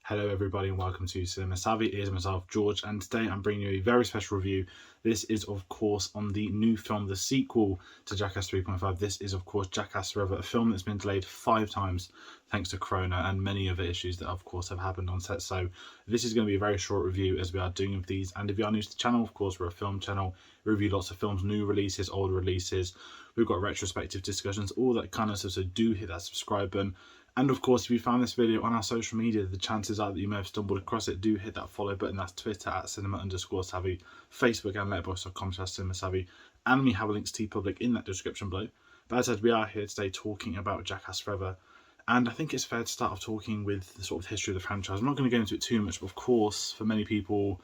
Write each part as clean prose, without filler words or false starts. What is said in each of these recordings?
Hello everybody and welcome to Cinema Savvy. It is myself, George, and today I'm bringing you a very special review. This is of course on the new film, the sequel to Jackass 3.5. This is of course Jackass Forever, a film that's been delayed 5 times thanks to Corona and many other issues that of course have happened on set. So this is going to be a very short review as we are doing of these, and if you are new to the channel, of course we're a film channel. We review lots of films, new releases, old releases. We've got retrospective discussions, all that kind of stuff, so do hit that subscribe button. And of course, if you found this video on our social media, the chances are that you may have stumbled across it. Do hit that follow button. That's Twitter at cinema_savvy, Facebook and letterboxd.com/cinemasavvy. And we have links to TeePublic in that description below. But as I said, we are here today talking about Jackass Forever. And I think it's fair to start off talking with the sort of history of the franchise. I'm not going to go into it too much, but of course, for many people,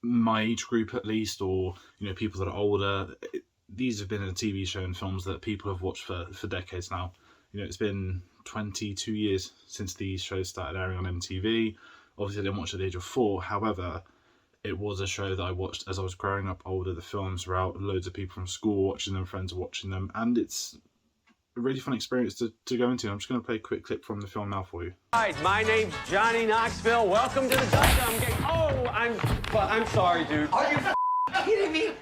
my age group at least, or people that are older, these have been a TV show and films that people have watched for decades now. It's been 22 years since these shows started airing on MTV. Obviously, I didn't watch at the age of 4. However, it was a show that I watched as I was growing up older. The films were out, loads of people from school watching them, friends watching them, and it's a really fun experience to go into. I'm just going to play a quick clip from the film now for you. Hi, my name's Johnny Knoxville. Welcome to the Dum Game. Oh, I'm sorry, dude. Are you kidding me?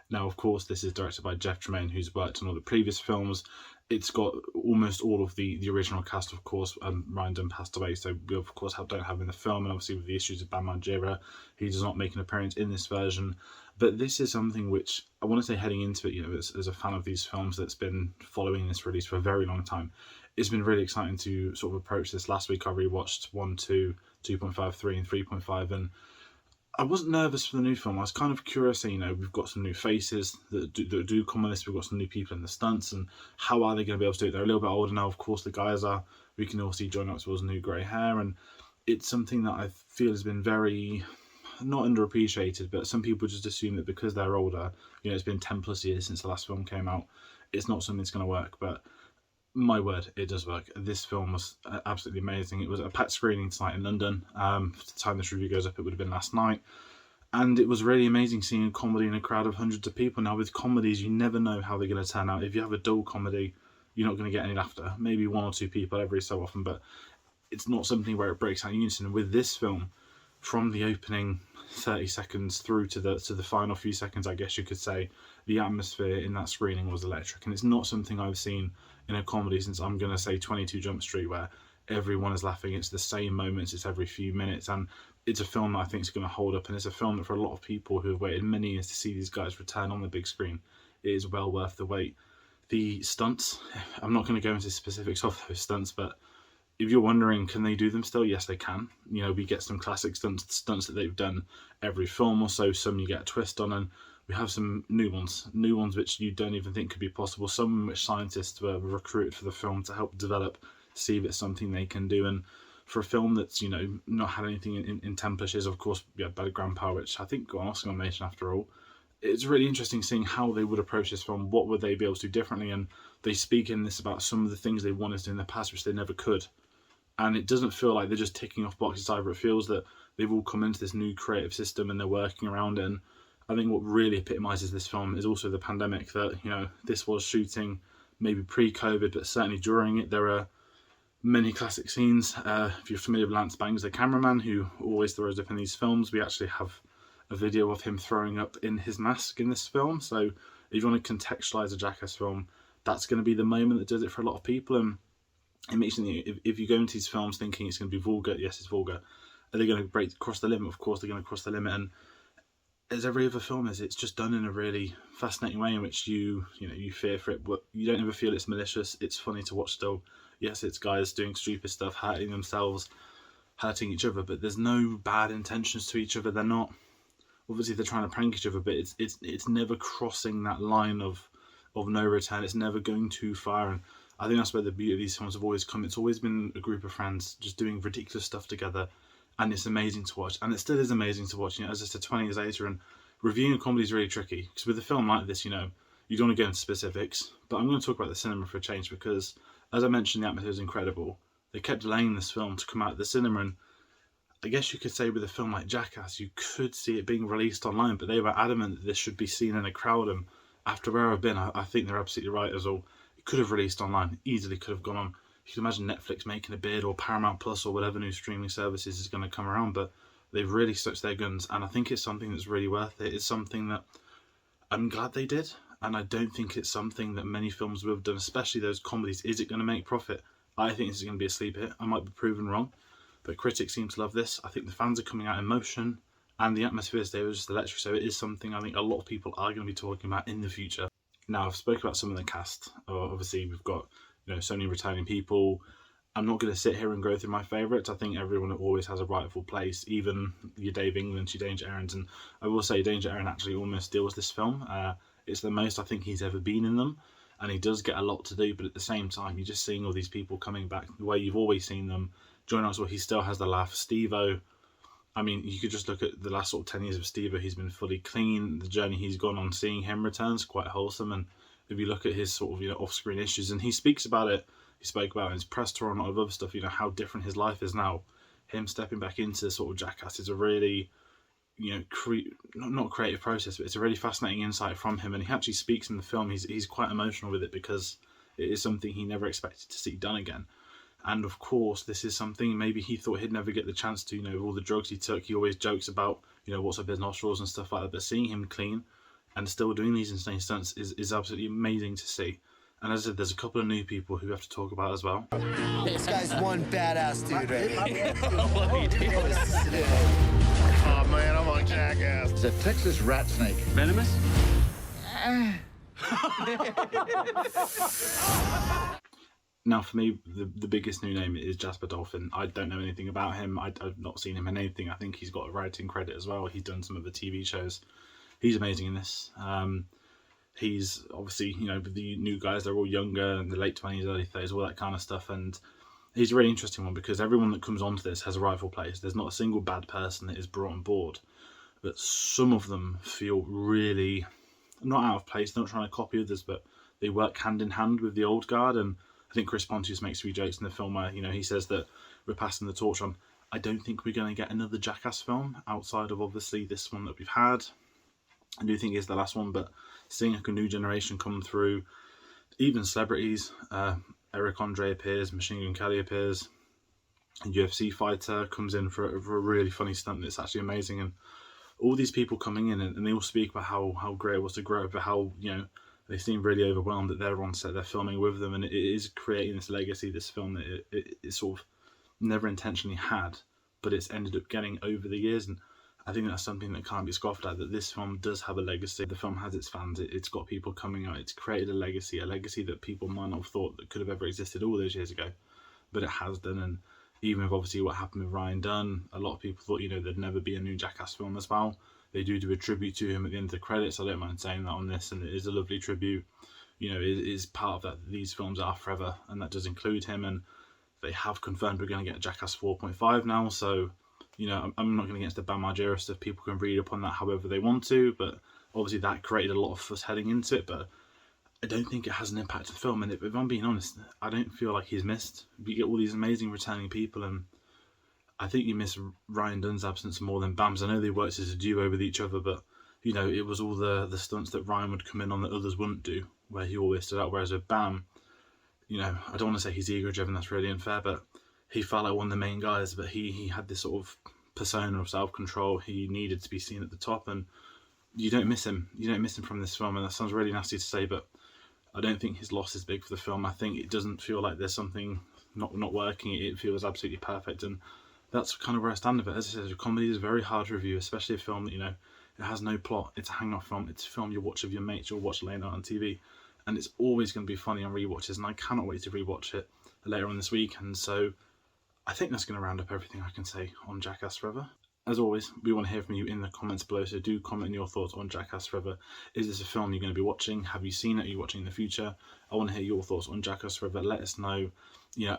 Now, of course, this is directed by Jeff Tremaine, who's worked on all the previous films. It's got almost all of the original cast, of course. Ryan Dunn passed away, so we, of course, don't have him in the film. And obviously, with the issues of Bam Margera, he does not make an appearance in this version. But this is something which, I want to say heading into it, as a fan of these films that's been following this release for a very long time, it's been really exciting to sort of approach this. Last week, I rewatched 1, 2, 2.5, 3, and 3.5, and I wasn't nervous for the new film. I was kind of curious. We've got some new faces that do come on this. We've got some new people in the stunts, and how are they going to be able to do it? They're a little bit older now, of course, the guys are. We can all see Johnny Knoxville's new grey hair, and it's something that I feel has been very, not underappreciated, but some people just assume that because they're older, it's been 10 plus years since the last film came out, it's not something that's going to work. But my word, it does work. This film was absolutely amazing. It was a packed screening tonight in London. For the time this review goes up, it would have been last night. And it was really amazing seeing a comedy in a crowd of hundreds of people. Now, with comedies, you never know how they're going to turn out. If you have a dull comedy, you're not going to get any laughter. Maybe 1 or 2 people every so often, but it's not something where it breaks out in unison. And with this film, from the opening 30 seconds through to the final few seconds, I guess you could say, the atmosphere in that screening was electric. And it's not something I've seen in a comedy since, I'm going to say, 22 Jump Street, where everyone is laughing. It's the same moments, it's every few minutes, and it's a film that I think is going to hold up, and it's a film that for a lot of people who have waited many years to see these guys return on the big screen, it is well worth the wait. The stunts, I'm not going to go into specifics of those stunts, but if you're wondering, can they do them still? Yes, they can. We get some classic stunts that they've done every film or so. Some you get a twist on, and we have some new ones which you don't even think could be possible. Some which scientists were recruited for the film to help develop, see if it's something they can do. And for a film that's, not had anything in 10 plus years, of course, Bad Grandpa, which I think got an Oscar nomination after all. It's really interesting seeing how they would approach this film. What would they be able to do differently? And they speak in this about some of the things they wanted to do in the past, which they never could. And it doesn't feel like they're just ticking off boxes either. It feels that they've all come into this new creative system and they're working around it. And I think what really epitomises this film is also the pandemic, that, this was shooting maybe pre-COVID, but certainly during it. There are many classic scenes. If you're familiar with Lance Bangs, the cameraman, who always throws up in these films, we actually have a video of him throwing up in his mask in this film. So if you want to contextualise a Jackass film, that's going to be the moment that does it for a lot of people. And it makes you think, if you go into these films thinking it's going to be vulgar, yes, it's vulgar. Are they going to cross the limit? Of course they're going to cross the limit. And as every other film is, it's just done in a really fascinating way in which you fear for it, but you don't ever feel it's malicious. It's funny to watch still. Yes, it's guys doing stupid stuff, hurting themselves, hurting each other, but there's no bad intentions to each other. They're not, obviously they're trying to prank each other, but it's never crossing that line of no return. It's never going too far. And I think that's where the beauty of these films have always come. It's always been a group of friends just doing ridiculous stuff together, and it's amazing to watch. And it still is amazing to watch, as I said, 20 years later. And reviewing a comedy is really tricky, because with a film like this, you don't want to go into specifics, but I'm going to talk about the cinema for a change, because as I mentioned, the atmosphere is incredible. They kept delaying this film to come out of the cinema, and I guess you could say with a film like Jackass, you could see it being released online, but they were adamant that this should be seen in a crowd. And after where I've been, I think they're absolutely right as well. It could have released online, easily could have gone on you can imagine Netflix making a bid, or Paramount Plus, or whatever new streaming services is going to come around, but they've really stuck to their guns, and I think it's something that's really worth it. It's something that I'm glad they did, and I don't think it's something that many films would have done, especially those comedies. Is it going to make profit? I think this is going to be a sleeper hit. I might be proven wrong, but critics seem to love this. I think the fans are coming out in motion, and the atmosphere today was just electric, so it is something I think a lot of people are going to be talking about in the future. Now, I've spoken about some of the cast. Obviously, we've got so many returning people. I'm not going to sit here and go through my favourites. I think everyone always has a rightful place, even your Dave England, your Danger Aarons. And I will say Danger Aaron actually almost steals this film. It's the most I think he's ever been in them, and he does get a lot to do, but at the same time, you're just seeing all these people coming back the way you've always seen them. Johnny Knoxville, he still has the laugh. Steve-O, I mean, you could just look at the last sort of 10 years of Steve-O. He's been fully clean. The journey he's gone on, seeing him return, is quite wholesome. And if you look at his sort of off-screen issues, and he speaks about it, he spoke about it in his press tour and a lot of other stuff, how different his life is now. Him stepping back into sort of Jackass is a really, not creative process, but it's a really fascinating insight from him. And he actually speaks in the film. He's quite emotional with it because it is something he never expected to see done again. And of course, this is something maybe he thought he'd never get the chance to, all the drugs he took. He always jokes about, what's up his nostrils and stuff like that. But seeing him clean and still doing these insane stunts is absolutely amazing to see. And as I said, there's a couple of new people who we have to talk about as well. This guy's one badass dude right here. Oh man, I'm on Jackass. It's a Texas rat snake. Venomous? Now, for me, the biggest new name is Jasper Dolphin. I don't know anything about him. I've not seen him in anything. I think he's got a writing credit as well. He's done some of the TV shows. He's amazing in this. He's obviously, the new guys, they're all younger, in the late 20s, early 30s, all that kind of stuff. And he's a really interesting one because everyone that comes onto this has a rightful place. There's not a single bad person that is brought on board. But some of them feel really not out of place. They're not trying to copy others, but they work hand in hand with the old guard. And I think Chris Pontius makes a few jokes in the film where, he says that we're passing the torch on. I don't think we're going to get another Jackass film outside of obviously this one that we've had. I do think it's the last one, but seeing like a new generation come through, even celebrities, Eric Andre appears, Machine Gun Kelly appears, a UFC fighter comes in for a really funny stunt that's actually amazing, and all these people coming in and they all speak about how great it was to grow up, but how they seem really overwhelmed that they're on set, they're filming with them, and it is creating this legacy, this film that it sort of never intentionally had, but it's ended up getting over the years. And I think that's something that can't be scoffed at, that this film does have a legacy. The film has its fans, it's got people coming out, it's created a legacy that people might not have thought that could have ever existed all those years ago, but it has done. And even with obviously what happened with Ryan Dunn, a lot of people thought, there'd never be a new Jackass film as well. They do a tribute to him at the end of the credits. I don't mind saying that on this, and it is a lovely tribute. It is part of that. These films are forever, and that does include him. And they have confirmed we're going to get a Jackass 4.5 now, so I'm not going to get into the Bam Margera stuff. People can read up on that however they want to, but obviously that created a lot of fuss heading into it, but I don't think it has an impact on the film. And if I'm being honest, I don't feel like he's missed. We get all these amazing returning people, and I think you miss Ryan Dunn's absence more than Bam's. I know they worked as a duo with each other, but it was all the stunts that Ryan would come in on that others wouldn't do, where he always stood out. Whereas with Bam, I don't want to say he's ego-driven, that's really unfair, but he felt like one of the main guys, but he had this sort of persona of self-control. He needed to be seen at the top, and you don't miss him. You don't miss him from this film, and that sounds really nasty to say, but I don't think his loss is big for the film. I think it doesn't feel like there's something not working. It feels absolutely perfect, and that's kind of where I stand with it. As I said, a comedy is very hard to review, especially a film that, it has no plot. It's a hang-off film. It's a film you watch with your mates, you'll watch late night on TV, and it's always going to be funny on rewatches, and I cannot wait to rewatch it later on this week. And so I think that's going to round up everything I can say on Jackass Forever. As always, we want to hear from you in the comments below, so do comment your thoughts on Jackass Forever. Is this a film you're going to be watching? Have you seen it? Are you watching in the future? I want to hear your thoughts on Jackass Forever. Let us know,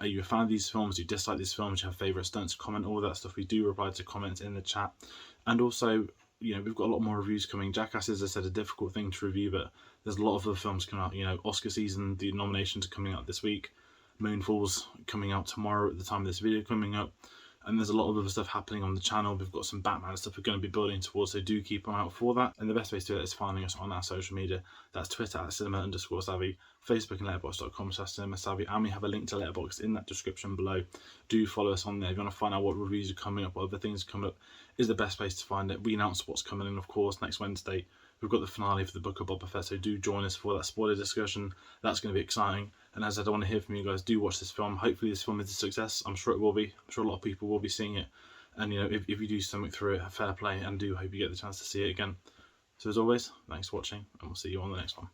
are you a fan of these films? Do you dislike these films? Do you have favourite stunts? Comment all that stuff. We do reply to comments in the chat. And also, we've got a lot more reviews coming. Jackass is, as I said, a difficult thing to review, but there's a lot of other films coming out. Oscar season, the nominations are coming out this week. Moonfall's coming out tomorrow at the time of this video coming up. And there's a lot of other stuff happening on the channel. We've got some Batman stuff we're going to be building towards, so do keep an eye out for that. And the best way to do that is finding us on our social media. That's Twitter at cinema_savvy, Facebook and letterboxd.com/cinemasavvy, and we have a link to Letterboxd in that description below. Do follow us on there. If you want to find out what reviews are coming up, what other things are coming up, is the best place to find it. We announce what's coming in, of course, next Wednesday. We've got the finale for the Book of Boba Fett, so do join us for that spoiler discussion. That's going to be exciting. And as I said, I want to hear from you guys. Do watch this film. Hopefully this film is a success. I'm sure it will be. I'm sure a lot of people will be seeing it. And, you know, if you do something through it, fair play, and do hope you get the chance to see it again. So as always, thanks for watching, and we'll see you on the next one.